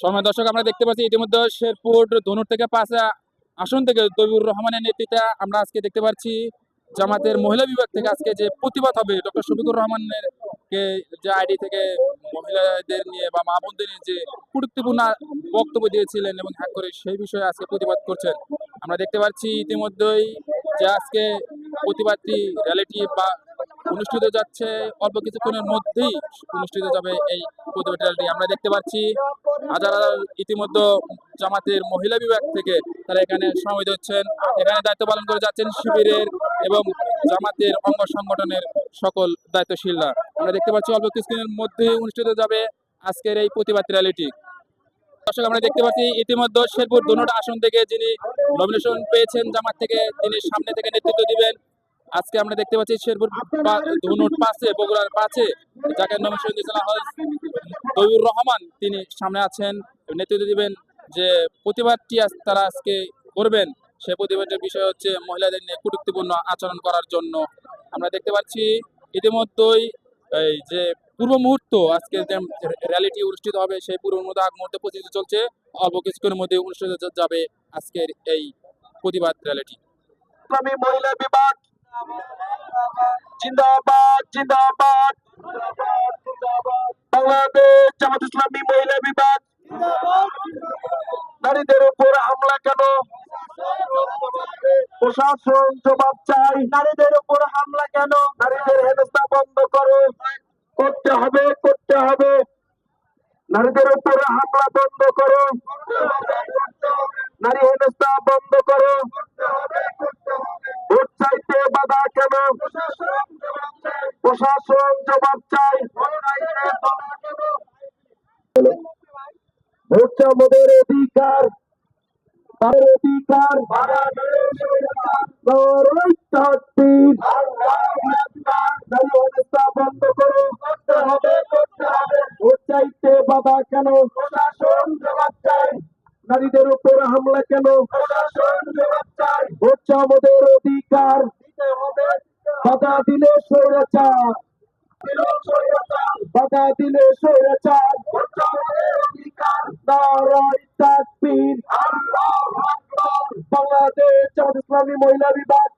সময় দর্শক, আমরা দেখতে পাচ্ছি ইতিমধ্যে শেরপুর ধনুর থেকে 5 আসন থেকে তৈবুর রহমানের নেতৃত্বে আমরা আজকে দেখতে পাচ্ছি জামাতের মহিলা বিভাগ থেকে আজকে যে প্রতিবাদ হবে ডক্টর শফিকুর রহমানের কে যে আইডি থেকে মহিলাদের নিয়ে বা মা বোনদের নিয়ে যে কুরুত্বপূর্ণ বক্তব্য দিয়েছিলেন এবং হ্যাক করে সেই বিষয়ে আজকে প্রতিবাদ করছেন। আমরা দেখতে পাচ্ছি ইতিমধ্যেই যে আজকে প্রতিবাদটি র্যালিটি বা অনুষ্ঠিত যাচ্ছে, অল্প কিছুক্ষণের মধ্যেই অনুষ্ঠিত যাবে এই প্রতিবাদ র্যালিটি। আমরা দেখতে পাচ্ছি হাজার হাজার ইতিমধ্যে জামাতের মহিলা বিভাগ থেকে তারা এখানে সমবেত হচ্ছেন, এখানে দায়িত্ব পালন করে যাচ্ছেন শিবিরের এবং জামাতের অঙ্গ সংগঠনের সকল দায়িত্বশীলরা। আমরা দেখতে পাচ্ছি অল্প কিছুদিনের মধ্যে অনুষ্ঠিত যাবে আজকের এই প্রতিবাদ র্যালিটি। দর্শক, আমরা দেখতে পাচ্ছি ইতিমধ্যে শেরপুর ধনুট আসন থেকে যিনি নমিনেশন পেয়েছেন জামাত থেকে, তিনি সামনে থেকে নেতৃত্ব দিবেন। আজকে আমরা দেখতে পাচ্ছি শেরপুর ধনুট 5-এ, বগুড়ার 5-এ যাকে নমিনেশন দিয়েছেন তৈবুর রহমান, তিনি সামনে আছেন, নেতৃত্ব দিবেন। যে প্রতিবাদটি তারা আজকে করবেন সেই প্রতিবাদের বিষয় হচ্ছে মহিলাদের নিয়ে কটূক্তিপূর্ণ আচরণ করার জন্য। আমরা দেখতে পাচ্ছি ইতিমধ্যেই এই যে পূর্ব মুহূর্ত আজকে যে র্যালিটি অনুষ্ঠিত হবে সেই পূর্ব মুহূর্ত আগ মুহূর্তে প্রস্তুতি চলছে, অল্প কিছুক্ষণের মধ্যে অনুষ্ঠিত যাবে আজকের এই প্রতিবাদ র্যালিটি। ইসলামী মহিলা বিভাগ জিন্দাবাদ জিন্দাবাদ, বাংলাদেশ জামাত ইসলামী মহিলা বিভাগ। নারীদের উপর হামলা কেন? প্রশাসন জবাব চাই। নারীদের উপর হামলা কেন? নারীদের হেনস্থা বন্ধ করো, করতে হবে করতে হবে। নারীদের উপর হামলা বন্ধ করো, নারী হেনস্থা বন্ধ করো। ভোট চাইতে বাধা কেন? প্রশাসন জবাব চাই। ভোট আমাদের অধিকার, তাদের অধিকার। নারী হেনস্থা বন্ধ করো, করতে হবে করতে হবে। ভোট চাইতে বাধা কেন? প্রশাসন জবাব চাই। নারীদের উপর হামলা কেন? প্রশাসন জবাব চাই। হচ্ছে আমাদের অধিকার, বাধা দিলে স্বৈরাচার, বাধা দিলে স্বৈরাচার। নারায়ে তাকবীর, বাংলাদেশ জামাত ইসলামী মহিলা বিভাগ